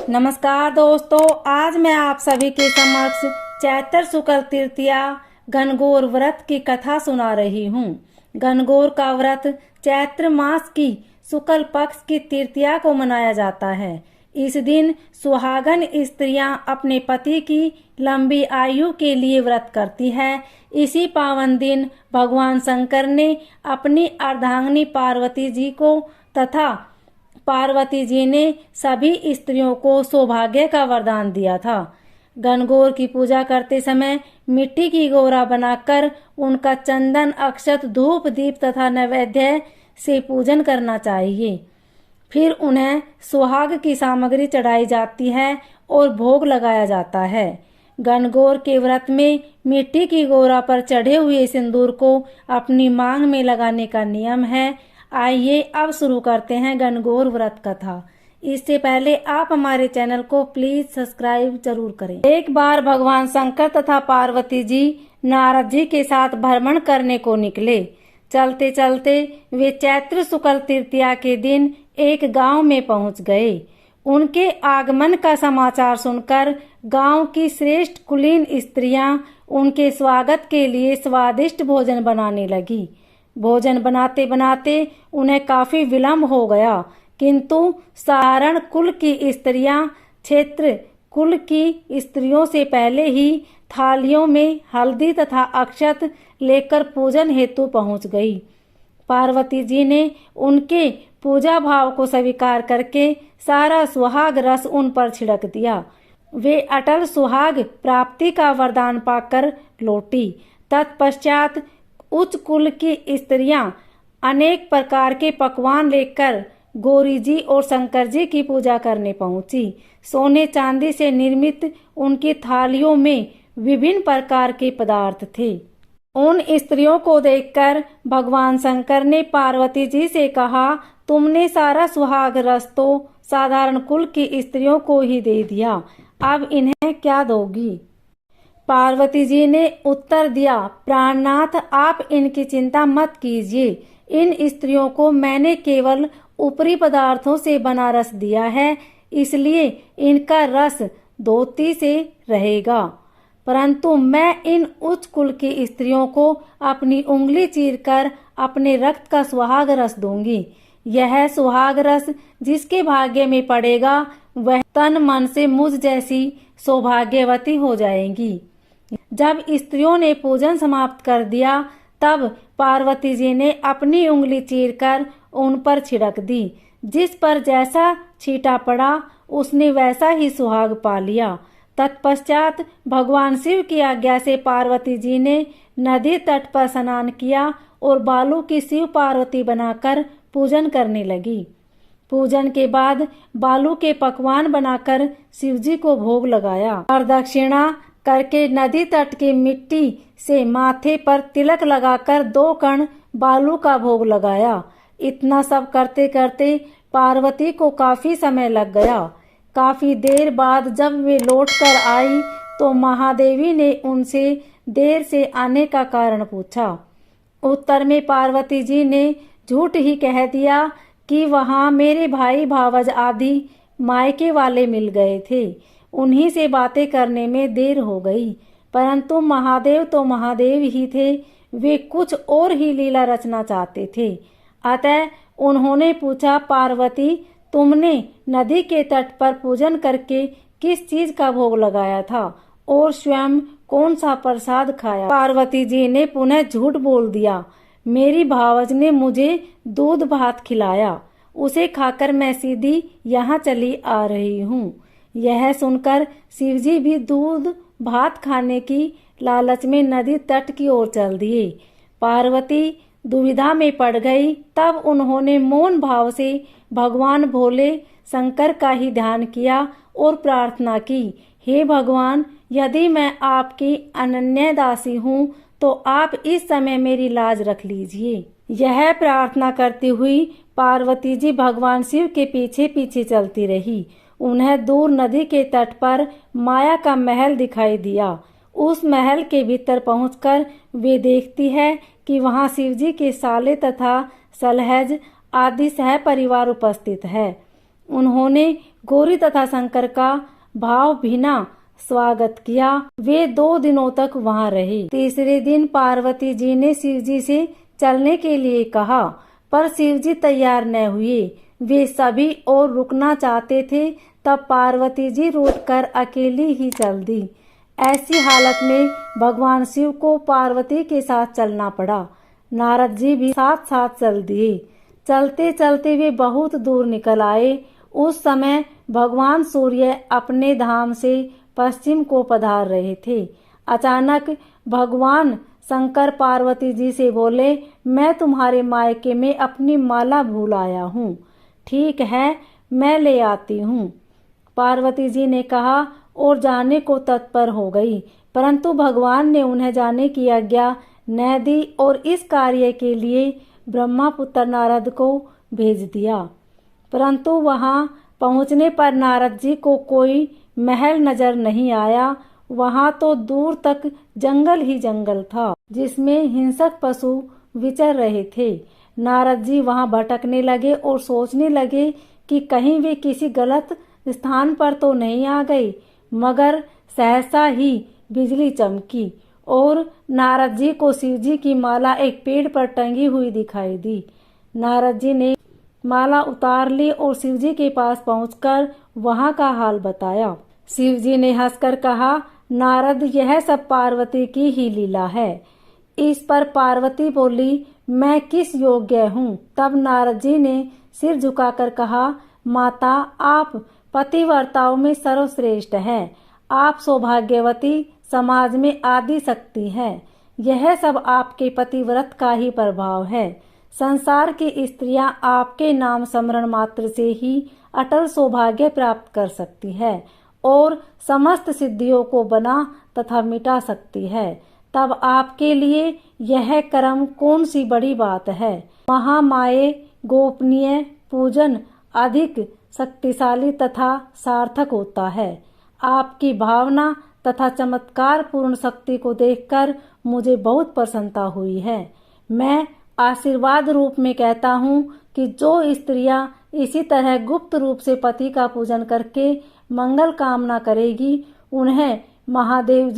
नमस्कार दोस्तों, आज मैं आप सभी के समक्ष चैत्र शुक्ल तृतीया घनघोर व्रत की कथा सुना रही हूँ। घनघोर का व्रत चैत्र मास की शुक्ल पक्ष की तृतीया को मनाया जाता है। इस दिन सुहागन स्त्रियां अपने पति की लंबी आयु के लिए व्रत करती है। इसी पावन दिन भगवान शंकर ने अपनी अर्धांगिनी पार्वती जी को तथा पार्वती जी ने सभी स्त्रियों को सौभाग्य का वरदान दिया था। घनघोर की पूजा करते समय मिट्टी की गोरा बनाकर उनका चंदन, अक्षत, धूप, दीप तथा नैवेद्य से पूजन करना चाहिए। फिर उन्हें सुहाग की सामग्री चढ़ाई जाती है और भोग लगाया जाता है। घनघोर के व्रत में मिट्टी की गोरा पर चढ़े हुए सिंदूर को अपनी मांग में लगाने का नियम है। आइए अब शुरू करते हैं घनघोर व्रत कथा। इससे पहले आप हमारे चैनल को प्लीज सब्सक्राइब जरूर करें। एक बार भगवान शंकर तथा पार्वती जी नारद जी के साथ भ्रमण करने को निकले। चलते चलते वे चैत्र शुक्ल तृतीया के दिन एक गांव में पहुंच गए। उनके आगमन का समाचार सुनकर गांव की श्रेष्ठ कुलीन स्त्रियां उनके स्वागत के लिए स्वादिष्ट भोजन बनाने लगी। भोजन बनाते बनाते उन्हें काफी विलंब हो गया, किंतु सारण कुल की स्त्रियां क्षेत्र कुल की स्त्रियों से पहले ही थालियों में हल्दी तथा अक्षत लेकर पूजन हेतु पहुंच गई। पार्वती जी ने उनके पूजा भाव को स्वीकार करके सारा सुहाग रस उन पर छिड़क दिया। वे अटल सुहाग प्राप्ति का वरदान पाकर लौटी। तत्पश्चात उच्च कुल की स्त्रियां अनेक प्रकार के पकवान लेकर गौरी जी और शंकर जी की पूजा करने पहुंची। सोने चांदी से निर्मित उनकी थालियों में विभिन्न प्रकार के पदार्थ थे। उन स्त्रियों को देखकर भगवान शंकर ने पार्वती जी से कहा, तुमने सारा सुहाग रस तो साधारण कुल की स्त्रियों को ही दे दिया, अब इन्हें क्या दोगी? पार्वती जी ने उत्तर दिया, प्राणनाथ, आप इनकी चिंता मत कीजिए। इन स्त्रियों को मैंने केवल ऊपरी पदार्थों से बना रस दिया है, इसलिए इनका रस दोती से रहेगा। परंतु मैं इन उच्च कुल की स्त्रियों को अपनी उंगली चीरकर अपने रक्त का सुहाग रस दूंगी। यह सुहाग रस जिसके भाग्य में पड़ेगा वह तन मन से मुझ जैसी सौभाग्यवती हो जाएगी। जब स्त्रियों ने पूजन समाप्त कर दिया, तब पार्वती जी ने अपनी उंगली चीरकर उन पर छिड़क दी। जिस पर जैसा छींटा पड़ा उसने वैसा ही सुहाग पा लिया। तत्पश्चात भगवान शिव की आज्ञा से पार्वती जी ने नदी तट पर स्नान किया और बालू की शिव पार्वती बनाकर पूजन करने लगी। पूजन के बाद बालू के पकवान बनाकर शिव जी को भोग लगाया और दक्षिणा करके नदी तट की मिट्टी से माथे पर तिलक लगाकर 2 कण बालू का भोग लगाया। इतना सब करते करते पार्वती को काफी समय लग गया। काफी देर बाद जब वे लौटकर आई तो महादेवी ने उनसे देर से आने का कारण पूछा। उत्तर में पार्वती जी ने झूठ ही कह दिया कि वहां मेरे भाई भावज आदि मायके वाले मिल गए थे, उन्हीं से बातें करने में देर हो गई। परंतु महादेव तो महादेव ही थे, वे कुछ और ही लीला रचना चाहते थे। अतः उन्होंने पूछा, पार्वती, तुमने नदी के तट पर पूजन करके किस चीज का भोग लगाया था और स्वयं कौन सा प्रसाद खाया? पार्वती जी ने पुनः झूठ बोल दिया, मेरी भावज ने मुझे दूध भात खिलाया, उसे खाकर मैं सीधी यहाँ चली आ रही हूँ। यह सुनकर शिवजी भी दूध भात खाने की लालच में नदी तट की ओर चल दिए। पार्वती दुविधा में पड़ गई। तब उन्होंने मौन भाव से भगवान भोले शंकर का ही ध्यान किया और प्रार्थना की, हे भगवान, यदि मैं आपकी अनन्य दासी हूँ तो आप इस समय मेरी लाज रख लीजिए। यह प्रार्थना करती हुई पार्वती जी भगवान शिव के पीछे पीछे चलती रही। उन्हें दूर नदी के तट पर माया का महल दिखाई दिया। उस महल के भीतर पहुंचकर वे देखती है कि वहां शिवजी के साले तथा सलहज आदि सह परिवार उपस्थित है। उन्होंने गौरी तथा शंकर का भाव भीना स्वागत किया। वे 2 दिनों तक वहां रही। तीसरे दिन पार्वती जी ने शिव जी से चलने के लिए कहा, पर शिव जी तैयार न हुए। वे सभी और रुकना चाहते थे, तब पार्वती जी रूठकर अकेली ही चल दी। ऐसी हालत में भगवान शिव को पार्वती के साथ चलना पड़ा। नारद जी भी साथ साथ चल दिए। चलते चलते वे बहुत दूर निकल आए। उस समय भगवान सूर्य अपने धाम से पश्चिम को पधार रहे थे। अचानक भगवान शंकर पार्वती जी से बोले, मैं तुम्हारे मायके में अपनी माला भूल आया हूँ। ठीक है, मैं ले आती हूँ। पार्वती जी ने कहा और जाने को तत्पर हो गई, परंतु भगवान ने उन्हें जाने की आज्ञा न दी और इस कार्य के लिए ब्रह्मापुत्र नारद को भेज दिया। परंतु वहां पहुंचने पर नारद जी को कोई महल नजर नहीं आया। वहां तो दूर तक जंगल ही जंगल था, जिसमें हिंसक पशु विचर रहे थे। नारद जी वहां भटकने लगे और सोचने लगे कि कहीं वे किसी गलत स्थान पर तो नहीं आ गए। मगर सहसा ही बिजली चमकी और नारद जी को शिव जी की माला एक पेड़ पर टंगी हुई दिखाई दी। नारद जी ने माला उतार ली और शिव जी के पास पहुंचकर वहां का हाल बताया। शिव जी ने हंसकर कहा, नारद, यह सब पार्वती की ही लीला है। इस पर पार्वती बोली, मैं किस योग्य हूँ? तब नारद जी ने सिर झुकाकर कहा, माता, आप पतिव्रताओं में सर्वश्रेष्ठ है। आप सौभाग्यवती, समाज में आदि शक्ति है। यह सब आपके पतिव्रत का ही प्रभाव है। संसार की स्त्रियां आपके नाम स्मरण मात्र से ही अटल सौभाग्य प्राप्त कर सकती है और समस्त सिद्धियों को बना तथा मिटा सकती है। तब आपके लिए यह कर्म कौन सी बड़ी बात है? महामाये गोपनीय पूजन अधिक शक्तिशाली तथा सार्थक होता है। आपकी भावना तथा चमत्कार पूर्ण शक्ति को देखकर मुझे बहुत प्रसन्नता हुई है। मैं आशीर्वाद रूप में कहता हूँ कि जो स्त्रियां इसी तरह गुप्त रूप से पति का पूजन करके मंगल कामना करेगी, उन्हें महादेव जी